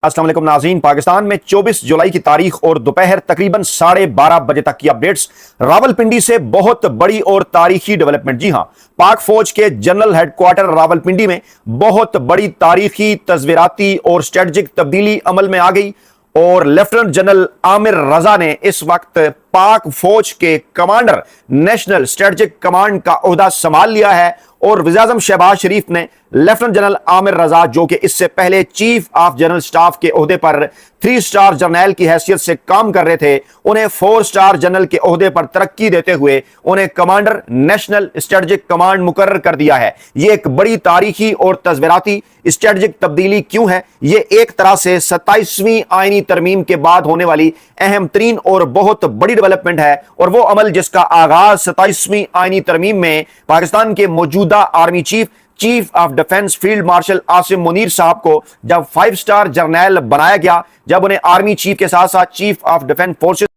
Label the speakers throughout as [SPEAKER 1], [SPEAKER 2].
[SPEAKER 1] अस्सलाम वालेकुम नाज़रीन। पाकिस्तान में 24 जुलाई की तारीख और दोपहर तकरीबन 12:30 बजे तक की अपडेट्स। रावलपिंडी से बहुत बड़ी और तारीखी डेवलपमेंट। जी हां, पाक फौज के जनरल हेडक्वार्टर रावलपिंडी में बहुत बड़ी तारीखी, तस्वीराती और स्ट्रेटजिक तब्दीली अमल में आ गई और लेफ्टिनेंट जनरल आमिर रजा ने इस वक्त पाक फौज के कमांडर नेशनल स्ट्रेटजिक कमांड का ओहदा संभाल लिया है और वज़ीर आज़म शहबाज शरीफ ने लेफ्टिनेंट जनरल आमिर रजा, जो कि इससे पहले चीफ ऑफ जनरल स्टाफ के ओहदे पर 3 स्टार जर्नैल की हैसियत से काम कर रहे थे, उन्हें 4 स्टार जनरल के ओहदे पर तरक्की देते हुए उन्हें कमांडर नेशनल स्ट्रेटजिक कमांड मुकर्रर कर दिया है। यह एक बड़ी तारीखी और तस्वीराती स्ट्रेटजिक तब्दीली क्यों है? यह एक तरह से 27वीं आईनी तरमीम के बाद होने वाली अहम तरीन और बहुत बड़ी डेवलपमेंट है और वो अमल जिसका आगाज 27वीं आईनी तरमीम में पाकिस्तान के मौजूदा army chief of defence field marshal Asim Munir साहब को जब 5 स्टार जर्नैल बनाया गया, जब उन्हें आर्मी चीफ के साथ साथ चीफ ऑफ डिफेंस फोर्सेस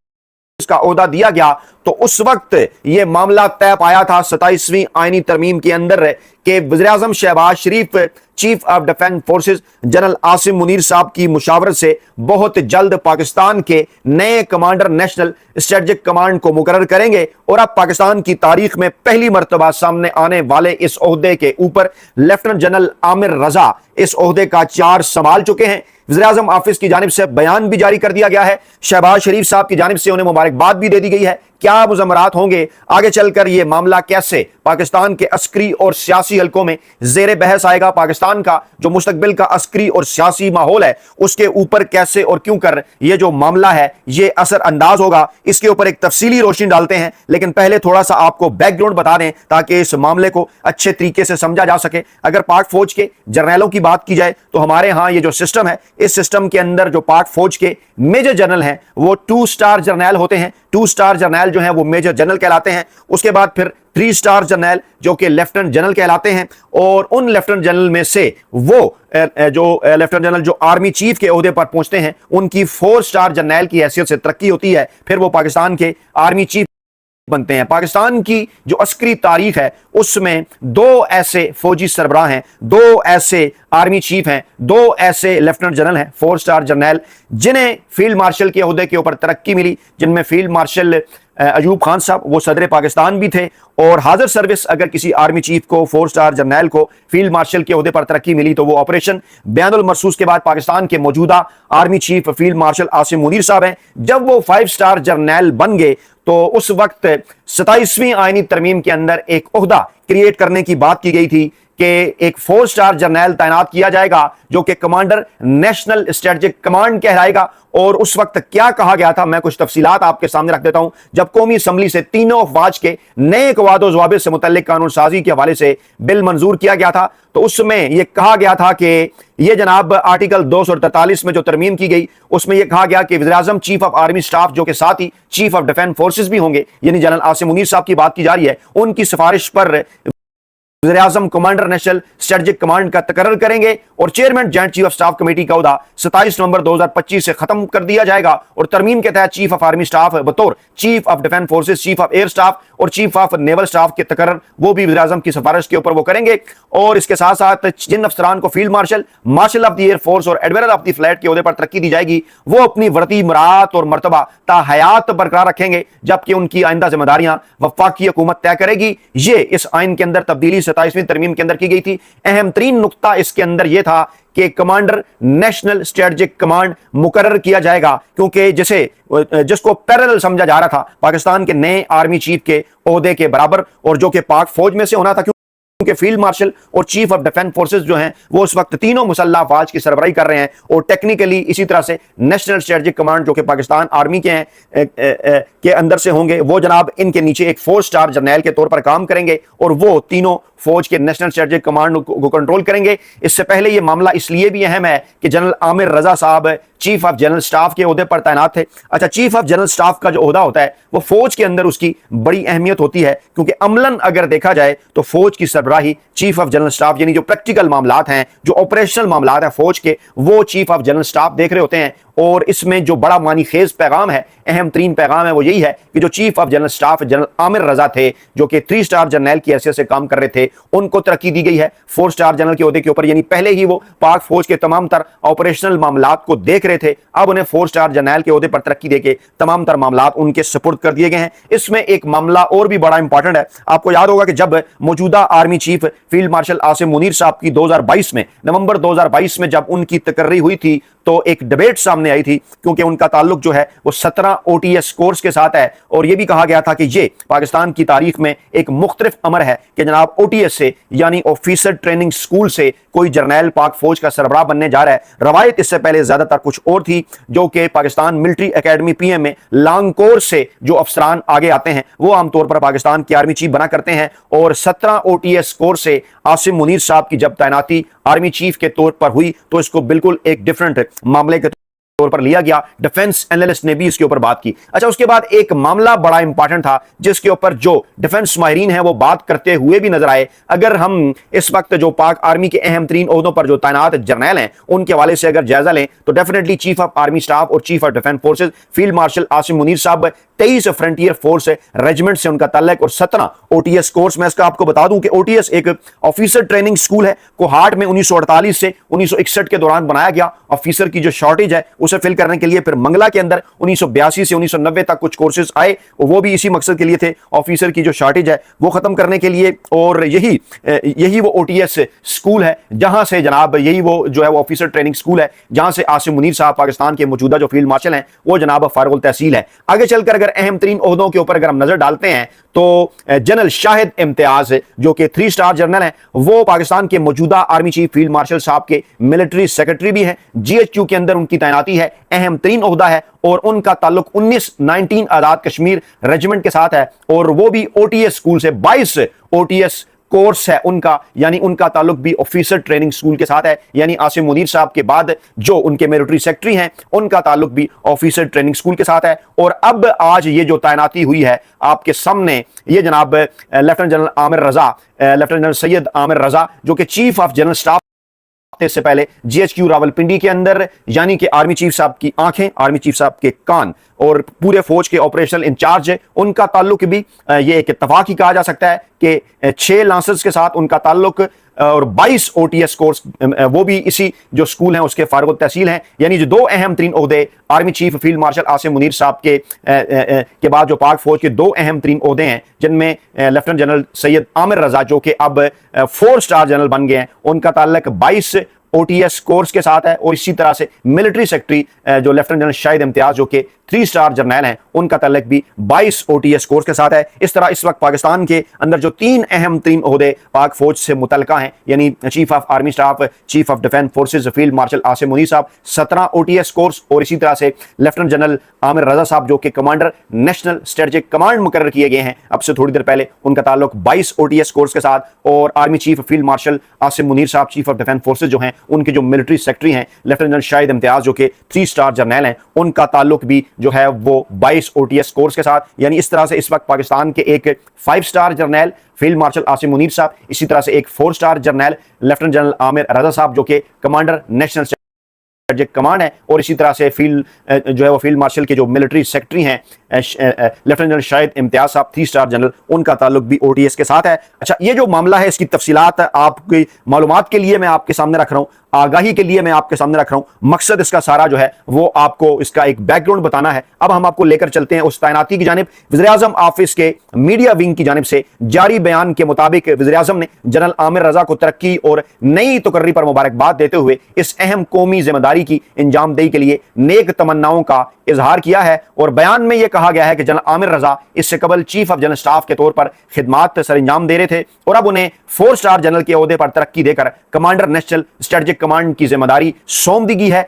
[SPEAKER 1] का ओहदा दिया गया, तो उस वक्त यह मामला तय पाया था 27वीं आईनी तरमीम के अंदर कि वज़ीर आज़म Shehbaz Sharif chief of defence forces general Asim Munir साहब की मुशावरत से बहुत जल्द पाकिस्तान के नए कमांडर नेशनल स्ट्रेटजिक कमांड को मुकर्रर करेंगे और अब पाकिस्तान की तारीख में पहली मर्तबा सामने आने वाले इस ओहदे के ऊपर लेफ्टिनेंट जनरल आमिर रजा इस ओहदे का चार्ज संभाल चुके हैं। वज़ीर आज़म ऑफिस की जानिब से बयान भी जारी कर दिया गया है, शहबाज शरीफ साहब की जानिब से उन्हें मुबारकबाद भी दे दी गई है। क्या मुज़म्मरात होंगे आगे चलकर, यह मामला कैसे पाकिस्तान के अस्करी और सियासी हलकों में ज़ेरे बहस आएगा, पाकिस्तान का जो मुस्तकबिल का अस्करी और सियासी माहौल है उसके ऊपर कैसे और क्यों कर यह जो मामला है ये असर अंदाज होगा, इसके ऊपर एक तफसीली रोशनी डालते हैं। लेकिन पहले थोड़ा सा आपको बैकग्राउंड बता दें ताकि इस मामले को अच्छे तरीके से समझा जा सके। अगर पाक फौज के जर्नैलों की बात की जाए तो हमारे यहाँ ये जो सिस्टम है, इस सिस्टम के अंदर जो पाक फौज के मेजर जनरल हैं वो 2 स्टार जर्नैल होते हैं। 2 स्टार जर्नैल जो हैं वो मेजर जनरल कहलाते हैं। उसके बाद फिर 3 स्टार जर्नैल जो कि लेफ्टिनेंट जनरल कहलाते हैं और उन लेफ्टिनेंट जनरल में से वो जो लेफ्टिनेंट जनरल जो आर्मी चीफ के ओहदे पर पहुंचते हैं उनकी 4 स्टार जर्नैल की हैसियत से तरक्की होती है, फिर वो पाकिस्तान के आर्मी चीफ बनते हैं। पाकिस्तान की जो अस्करी तारीख है उसमें 2 ऐसे फौजी सरबराह हैं, 2 ऐसे आर्मी चीफ हैं, 2 ऐसे लेफ्टिनेंट जनरल हैं 4 स्टार जर्नैल जिन्हें फील्ड मार्शल के ओहदे के ऊपर तरक्की मिली, जिनमें फील्ड मार्शल अयूब खान साहब वो सदर पाकिस्तान भी थे और हाजिर सर्विस अगर किसी आर्मी चीफ को 4 स्टार जर्नैल को फील्ड मार्शल के ओहदे पर तरक्की मिली तो वो ऑपरेशन बयानुल मरसूस के बाद पाकिस्तान के मौजूदा army chief field marshal Asim Munir साहब हैं। जब वो 5 स्टार जर्नैल बन गए तो उस वक्त 27वीं आईनी तरमीम के अंदर एक ओहदा क्रिएट करने की बात की गई थी कि एक 4 स्टार जर्नैल तैनात किया जाएगा जो कि कमांडर नेशनल स्ट्रेटजिक कमांड कहलाएगा। और उस वक्त क्या कहा गया था, मैं कुछ तफसीलात आपके सामने रख देता हूं। जब कौमी असम्बली से तीनों अफवाज के नए कवायद ज़वाबित से मुतल्लिक कानून साजी के हवाले से बिल मंजूर किया गया था तो उसमें यह कहा गया था कि यह जनाब आर्टिकल 243 में जो तरमीम की गई उसमें यह कहा गया कि वज़ीर आज़म चीफ ऑफ आर्मी स्टाफ जो कि साथ ही चीफ ऑफ डिफेंस फोर्सेस भी होंगे, यानी जनरल आसिम मुनीर साहब की बात की जा रही है, उनकी सिफारिश पर वज़ीर आज़म कमांडर नेशनल स्ट्रेटजिक कमांड का तकर्रर करेंगे और chairman joint chief of staff committee का ओहदा 27 नवंबर 2025 से खत्म कर दिया जाएगा और तरमीम के तहत चीफ ऑफ आर्मी स्टाफ बतौर chief of defence forces, chief of air staff और चीफ ऑफ नेवल स्टाफ के तकर्रर वो भी वज़ीर आज़म की सिफारिश के ऊपर वो करेंगे। और इसके साथ साथ जिन अफसरान को field marshal, marshal of the air force और एडमिरल ऑफ द फ्लाइट के ओहदे पर तरक्की दी जाएगी वो अपनी वर्ती मुराद और मर्तबा ताहयात बरकरार रखेंगे, जबकि उनकी आइंदा जिम्मेदारियां वफाकी हुकूमत तय करेगी। ये इस आइन के अंदर तब्दीली 27वीं तरमीम के अंदर की गई थी। अहम तरीन नुक्ता इसके अंदर यह था कि कमांडर नेशनल स्ट्रेटजिक कमांड मुकर्रर किया जाएगा, क्योंकि जिसको पैरेलल समझा जा रहा था पाकिस्तान के नए आर्मी चीफ के ओहदे के बराबर और जो कि पाक फौज में से होना था, क्योंकि फील्ड मार्शल और चीफ ऑफ डिफेंस फोर्सेस जो हैं वो उस वक्त तीनों मुसल्लह अफवाज की सरबराही कर रहे हैं और टेक्निकली इसी तरह से नेशनल स्ट्रेटजिक कमांड जो कि पाकिस्तान आर्मी के हैं के अंदर से होंगे, वो जनाब इनके नीचे एक 4 स्टार जर्नैल के तौर पर काम करेंगे और वो तीनों फौज के नेशनल स्ट्रेटजिक कमांड को कंट्रोल करेंगे। इससे पहले ये मामला इसलिए भी अहम है कि जनरल आमिर रजा साहब चीफ ऑफ जनरल स्टाफ के ओहदे पर तैनात थे। अच्छा, चीफ ऑफ जनरल स्टाफ का जो ओहदा होता है वो फौज के अंदर उसकी बड़ी अहमियत होती है, क्योंकि अमलन अगर देखा जाए तो फौज की सरबराही चीफ ऑफ जनरल स्टाफ यानी जो प्रैक्टिकल मामलात हैं, जो ऑपरेशनल मामलात हैं फौज के, वो चीफ ऑफ जनरल स्टाफ देख रहे होते हैं और इसमें जो बड़ा मानी खेज पैगाम है, अहम तरीन पैगाम है, वो यही है कि जो chief of general staff general Aamir Raza थे, जो कि 3 स्टार जनरल की हैसियत से काम कर रहे थे, उनको तरक्की दी गई है 4 स्टार जनरल के ओहदे के ऊपर। यानी पहले ही वो पाक फौज के तमाम तर ऑपरेशनल मामलात को देख रहे थे, अब उन्हें 4 स्टार जनरल के ओहदे पर तरक्की देके तमाम तर मामलात उनके सुपुर्द कर दिए गए हैं। इसमें एक मामला और भी बड़ा इंपॉर्टेंट है। आपको याद होगा कि जब मौजूदा army chief field marshal Asim Munir साहब की 2022 में, नवंबर 2022 में जब उनकी तकर्री हुई थी, तो एक डिबेट सामने आई थी, क्योंकि उनका ताल्लुक जो है वो 17 OTS कोर्स के साथ है, और यह भी कहा गया था कि ये पाकिस्तान की तारीख में एक मुख्तलिफ अमर है कि जनाब OTS से यानी ऑफिसर ट्रेनिंग स्कूल से कोई जर्नैल पाक फौज का सरबराह बनने जा रहा है। रवायत इससे पहले ज्यादातर कुछ और थी, जो कि पाकिस्तान मिलिट्री एकेडमी PM में लॉन्ग कोर्स से जो अफसरान आगे आते हैं वो आमतौर पर पाकिस्तान की आर्मी चीफ बना करते हैं, और 17 OTS कोर्स से आसिम मुनीर साहब की जब तैनाती आर्मी चीफ के तौर पर हुई तो इसको बिल्कुल एक डिफरेंट मामले के तौर पर लिया गया। डिफेंस एनालिस्ट ने भी इसके ऊपर बात की। अच्छा, उसके बाद एक मामला बड़ा इंपॉर्टेंट था जिसके ऊपर जो डिफेंस माहिरीन हैं वो बात करते हुए भी नजर आए। अगर हम इस वक्त जो पाक आर्मी के अहम तरीन ओहदों पर जो तैनात जर्नैल हैं उनके हवाले से अगर जायजा लें तो definitely chief of army staff और chief of defence forces field marshal Asim Munir साहब 23 फ्रंटियर फोर्स रेजिमेंट से उनका ताल्लुक, और 17 OTS कोर्स। मैं इसका आपको बता दूं कि OTS एक ऑफिसर ट्रेनिंग स्कूल है, कोहाट में 1948 से 1961 के दौरान बनाया गया। ऑफिसर की जो शॉर्टेज है उसे फिल करने के लिए फिर मंगला के अंदर 1982 से 1990 तक कुछ कोर्सेज आए, वो भी इसी मकसद के लिए थे, ऑफिसर की जो शॉर्टेज है वो खत्म करने के लिए। और यही वो OTS स्कूल है जहां से जनाब यही वो जो है वो ऑफिसर ट्रेनिंग स्कूल है जहां से आसिम मुनीर साहब पाकिस्तान के मौजूदा जो फील्ड मार्शल हैं वो जनाब फारुल तहसील है। आगे चलकर अगर अहम तरीन ओहदों के ऊपर अगर हम नजर डालते हैं तो जनरल शाहिद इम्तियाज जो कि 3 स्टार जनरल हैं, वो पाकिस्तान के मौजूदा आर्मी चीफ फील्ड मार्शल साहब के मिलिट्री सेक्रेटरी भी हैं। GHQ के अंदर उनकी तैनाती है, अहम तरीन ओहदा है, और उनका ताल्लुक 19 आजाद कश्मीर रेजिमेंट के साथ है, और वो भी OTS स्कूल से 22 OTS कोर्स है उनका, यानी उनका ताल्लुक भी ऑफिसर ट्रेनिंग स्कूल के साथ है। यानी आसिम मुनीर साहब के बाद जो उनके मिलिट्री सेक्रेटरी हैं उनका ताल्लुक भी ऑफिसर ट्रेनिंग स्कूल के साथ है। और अब आज ये जो तैनाती हुई है आपके सामने, ये जनाब लेफ्टिनेंट जनरल आमिर रजा, लेफ्टिनेंट जनरल सैयद आमिर रजा जो कि चीफ ऑफ जनरल स्टाफ से पहले GHQ रावलपिंडी के अंदर, यानी कि आर्मी चीफ साहब की आंखें, आर्मी चीफ साहब के कान, और पूरे फौज के ऑपरेशनल इंचार्ज है। उनका ताल्लुक भी ये एक इत्तफाक ही कहा जा सकता है कि 6 लांसर्स के साथ उनका ताल्लुक, और 22 OTS कोर्स वो भी इसी जो स्कूल हैं उसके फारुल तहसील हैं। यानी जो 2 अहम तरीन ओहदे army chief field marshal Asim Munir साहब के बाद जो पाक फौज के 2 अहम तरीन ओहदे हैं, जिनमें लेफ्टिनेंट जनरल सैयद आमिर रजा जो कि अब 4 स्टार जनरल बन गए हैं, उनका ताल्लुक 22 OTS कोर्स के साथ है। और इसी तरह से मिलिट्री सेक्रेटरी जो लेफ्टिनेंट जनरल शाहिद इम्तियाज जो कि 3 स्टार जर्नैल हैं, उनका ताल्लुक भी 22 OTS कोर्स के साथ है। इस तरह इस वक्त पाकिस्तान के अंदर जो 3 अहम तरीन ओहदे पाक फौज से मुतल्लिका हैं, यानी chief of army staff, chief of defence forces field marshal Asim Munir साहब 17 OTS कोर्स, और इसी तरह से लेफ्टिनेंट जनरल आमिर रजा साहब जो कि कमांडर नेशनल स्ट्रेटेजिक कमांड मुकर्रर किए गए हैं अब से थोड़ी देर पहले, उनका ताल्लुक 22 OTS कोर्स के साथ। और army chief field marshal Asim Munir साहब चीफ ऑफ डिफेंस फोर्सेज जो हैं, उनके जो मिलिट्री सेक्रेटरी हैं लेफ्टिनेंट जनरल शाहिद इम्तियाज जो कि 3 स्टार जर्नैल हैं, उनका ताल्लुक भी जो है वो 22 OTS कोर्स के साथ। यानी इस तरह से इस वक्त पाकिस्तान के एक 5 स्टार जर्नैल फील्ड मार्शल आसिम मुनीर साहब, इसी तरह से एक 4 स्टार जर्नैल लेफ्टिनेंट जनरल आमिर रजा साहब जो कि कमांडर नेशनल कमांड है, और इसी तरह से फील्ड जो है वो फील्ड मार्शल के जो मिलिट्री सेक्रेटरी हैं लेफ्टिनेंट जनरल शाहिद इम्तियाज साहब 3 स्टार जनरल, उनका ताल्लुक भी OTS के साथ है। अच्छा, ये जो मामला है इसकी तफसीलात आपकी मालूमात के लिए मैं आपके सामने रख रहा हूँ, आगाही के लिए मैं आपके सामने रख रहा हूं। मकसद इसका सारा जो है वो आपको इसका एक बैकग्राउंड बताना है। अब हम आपको लेकर चलते हैं उस तैनाती की जानिब। वज़ीर-ए-आज़म ऑफिस के मीडिया विंग की जानिब से जारी बयान के मुताबिक वज़ीर-ए-आज़म ने जनरल आमिर रजा को तरक्की और नई तकर्री पर मुबारकबाद देते हुए इस अहम कौमी जिम्मेदारी की अंजामदेही के लिए नेक तमन्नाओं का इजहार किया है। और बयान में यह कहा गया है कि जनरल आमिर रजा इससे कबल चीफ ऑफ जनरल स्टाफ के तौर पर खिदमात सर अंजाम दे रहे थे, और अब उन्हें 4 स्टार जनरल के ओहदे पर तरक्की देकर कमांडर नेशनल स्ट्रेटेजिक कमांड की जिम्मेदारी सौंप दी गई है।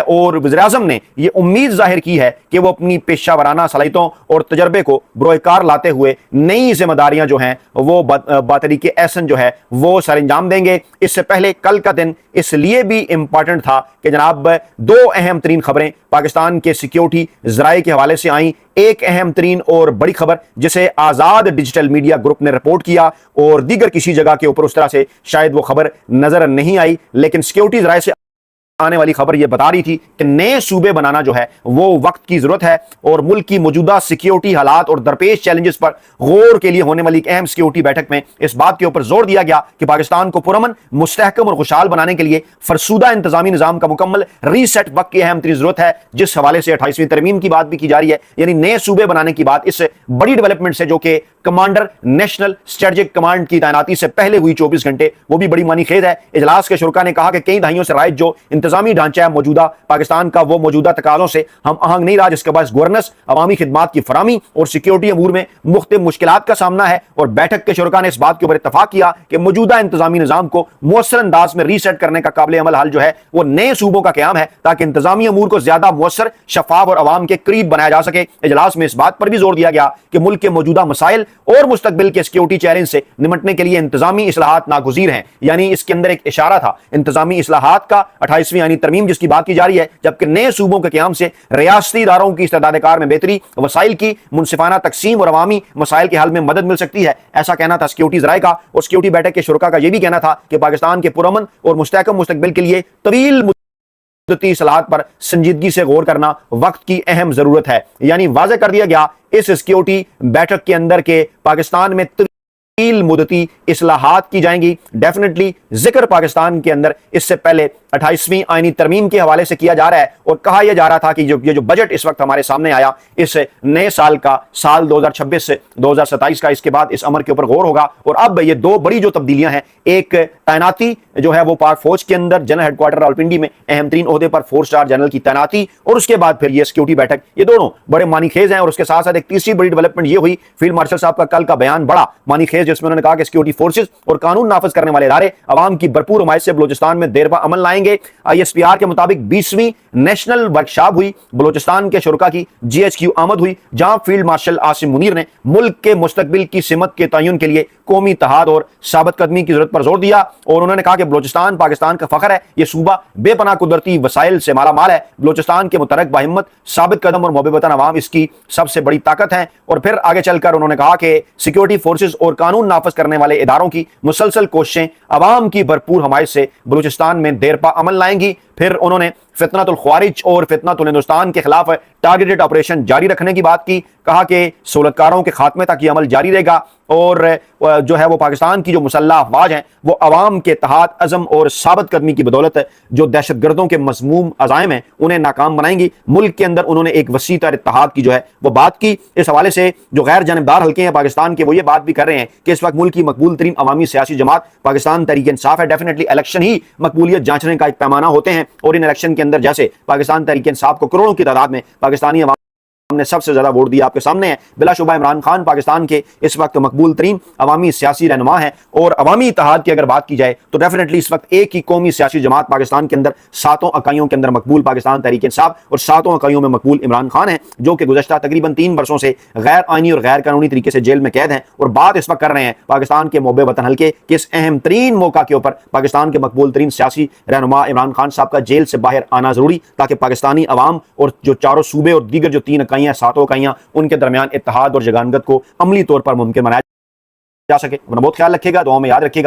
[SPEAKER 1] और वज़ीर-ए-आज़म ने यह उम्मीद जाहिर की है कि वो अपनी पेशा वराना सलाहियतों और तजर्बे को बरोएकार लाते हुए नई जिम्मेदारियां जो हैं वो बातरीके एहसन जो है वो सर अंजाम देंगे। इससे पहले कल का दिन इसलिए भी इंपॉर्टेंट था कि जनाब 2 अहम तरीन खबरें पाकिस्तान के सिक्योरिटी जराए के हवाले से आई। एक अहम तरीन और बड़ी खबर जिसे आजाद डिजिटल मीडिया ग्रुप ने रिपोर्ट किया और दीगर किसी जगह के ऊपर उस तरह से शायद वो खबर नजर नहीं आई, लेकिन सिक्योरिटी जराए से آنے والی خبر یہ بتا رہی تھی کہ نئے صوبے بنانا جو ہے وہ وقت کی ضرورت ہے اور ملک کی موجودہ سیکیورٹی حالات اور درپیش چیلنجز پر غور کے لیے ہونے والی ایک اہم سیکیورٹی بیٹھک میں اس بات کے اوپر زور دیا گیا کہ پاکستان کو پرامن، مستحکم اور خوشحال بنانے کے لیے فرسودہ انتظامی نظام کا مکمل ری سیٹ وقت کی اہم ترین ضرورت ہے، جس حوالے سے 28ویں ترمیم کی بات بھی کی جا رہی ہے، یعنی نئے صوبے بنانے کی بات اس بڑی ڈیولپمنٹ سے جو کہ کمانڈر نیشنل اسٹریٹجک کمانڈ کی تعیناتی سے پہلے ہوئی 24 گھنٹے، وہ بھی بڑی معنی خیز ہے۔ اجلاس کے شرکا نے کہا کہ کئی دہائیوں سے رائج جو انتظامی ڈھانچہ ہے موجودہ پاکستان کا، وہ موجودہ تقاضوں سے ہم آہنگ نہیں رہا، جس کے باعث گورننس، عوامی خدمات کی فراہمی اور سیکیورٹی امور میں مختلف مشکلات کا سامنا ہے۔ اور بیٹھک کے شرکا نے اس بات کے اوپر اتفاق کیا کہ موجودہ انتظامی نظام کو مؤثر انداز میں ری سیٹ کرنے کا قابل عمل حل جو ہے وہ نئے صوبوں کا قیام ہے، تاکہ انتظامی امور کو زیادہ مؤثر، شفاف اور عوام کے قریب بنایا جا سکے۔ اجلاس میں اس بات پر بھی زور دیا گیا کہ ملک کے موجودہ مسائل اور مستقبل کے سیکیورٹی چیلنج سے نمٹنے کے لیے انتظامی اصلاحات ناگزیر ہیں، یعنی اس کے اندر ایک اشارہ تھا انتظامی اصلاحات کا، 28ویں آئینی ترمیم جس کی بات کی جا رہی ہے، جبکہ نئے صوبوں کے قیام سے ریاستی اداروں کی استعداد کار میں بہتری، وسائل کی منصفانہ تقسیم اور عوامی مسائل کے حل میں مدد مل سکتی ہے، ایسا کہنا تھا سیکیورٹی ذرائع کا۔ اور سیکیورٹی بیٹھک کے شرکا کا یہ بھی کہنا تھا کہ پاکستان کے پرامن اور مستحکم مستقبل کے لیے طویل مدتی اصلاحات پر سنجیدگی سے غور کرنا وقت کی اہم ضرورت ہے، یعنی واضح کر دیا گیا اس سیکیورٹی بیٹھک کے اندر کے پاکستان میں طویل مدتی اصلاحات کی جائیں گی۔ ڈیفینیٹلی ذکر پاکستان کے اندر اس سے پہلے 28ویں آئینی ترمیم کے حوالے سے کیا جا رہا ہے، اور کہا یہ جا رہا تھا کہ یہ جو بجٹ اس وقت ہمارے سامنے آیا، اس نئے سال کا، سال 2026 سے 2027 کا، اس کے بعد اس امر کے اوپر غور ہوگا۔ اور اب یہ دو بڑی جو تبدیلیاں ہیں، ایک تعیناتی جو ہے وہ پاک فوج کے اندر جنرل ہیڈ کوارٹر راولپنڈی میں اہم ترین عہدے پر 4 اسٹار جنرل کی تعیناتی، اور اس کے بعد پھر یہ سیکیورٹی بیٹھک، یہ دونوں بڑے معنی خیز ہیں۔ اور اس کے ساتھ ساتھ ایک تیسری بڑی ڈیولپمنٹ یہ ہوئی، فیلڈ مارشل صاحب کا کل کا بیان بڑا معنی خیز، جس میں انہوں نے کہا کہ سیکیورٹی فورسز اور قانون نافذ کرنے والے ادارے عوام کی بھرپور حمایت سے بلوچستان میں دیرپا عمل لائیں گے۔ ISPR کے مطابق 20ویں نیشنل ورکشاپ ہوئی، بلوچستان کے شرکا کی GHQ آمد ہوئی، جہاں فیلڈ مارشل عاصم منیر نے ملک کے مستقبل کی سمت کے تعین کے لیے قومی اتحاد اور ثابت قدمی کی ضرورت پر زور دیا۔ اور انہوں نے کہا کہ بلوچستان پاکستان کا فخر ہے، یہ صوبہ بے پناہ قدرتی وسائل سے مالا مال ہے، بلوچستان کے متحرک باہمت، ثابت قدم اور محب وطن عوام اس کی سب سے بڑی طاقت ہیں۔ اور پھر آگے چل کر انہوں نے کہا کہ سیکیورٹی فورسز اور قانون نافذ کرنے والے اداروں کی مسلسل کوششیں عوام کی بھرپور حمایت سے بلوچستان میں دیرپا عمل لائیں گی۔ پھر انہوں نے فتنۃ الخوارج اور فتنۃ الہندوستان کے خلاف ٹارگیٹڈ آپریشن جاری رکھنے کی بات کی، کہا کہ سہولتکاروں کے خاتمے تک یہ عمل جاری رہے گا، اور جو ہے وہ پاکستان کی جو مسلح افواج ہیں وہ عوام کے اتحاد، عزم اور ثابت قدمی کی بدولت جو دہشت گردوں کے مذموم عزائم ہیں انہیں ناکام بنائیں گی۔ ملک کے اندر انہوں نے ایک وسیع تر اتحاد کی جو ہے وہ بات کی۔ اس حوالے سے جو غیر جانبدار حلقے ہیں پاکستان کے، وہ یہ بات بھی کر رہے ہیں کہ اس وقت ملک کی مقبول ترین عوامی سیاسی جماعت پاکستان تحریک انصاف ہے۔ ڈیفینیٹلی الیکشن ہی مقبولیت جانچنے کا ایک پیمانہ ہوتے ہیں، اور ان الیکشن کے اندر جیسے پاکستان تحریک انصاف کو کروڑوں کی تعداد میں پاکستانی عوام نے سب سے زیادہ ووٹ دیا، آپ کے سامنے ہے، بلا شبہ عمران خان پاکستان کے اس وقت مقبول ترین عوامی سیاسی رہنما ہیں۔ اور عوامی اتحاد کی اگر بات کی جائے تو ڈیفینیٹلی اس وقت ایک ہی قومی سیاسی جماعت پاکستان کے اندر 7 اکائیوں کے اندر مقبول پاکستان تحریک انصاف، اور 7 اکائیوں میں مقبول عمران خان ہیں، جو کہ گزشتہ تقریباً 3 برسوں سے غیر آئینی اور غیر قانونی طریقے سے جیل میں قید ہیں، اور بات اس وقت کر رہے ہیں پاکستان کے محب وطن حلقے کہ اس اہم ترین موقع کے اوپر پاکستان کے مقبول ترین سیاسی رہنما عمران خان صاحب کا جیل سے باہر آنا ضروری، تاکہ پاکستانی عوام اور جو چاروں صوبے اور دیگر جو 3 اکائیاں، 7 اکائیاں، ان کے درمیان اتحاد اور یگانگت کو عملی طور پر ممکن بنایا جا سکے۔ اپنا بہت خیال رکھیے گا، دعاؤں میں یاد رکھیے گا۔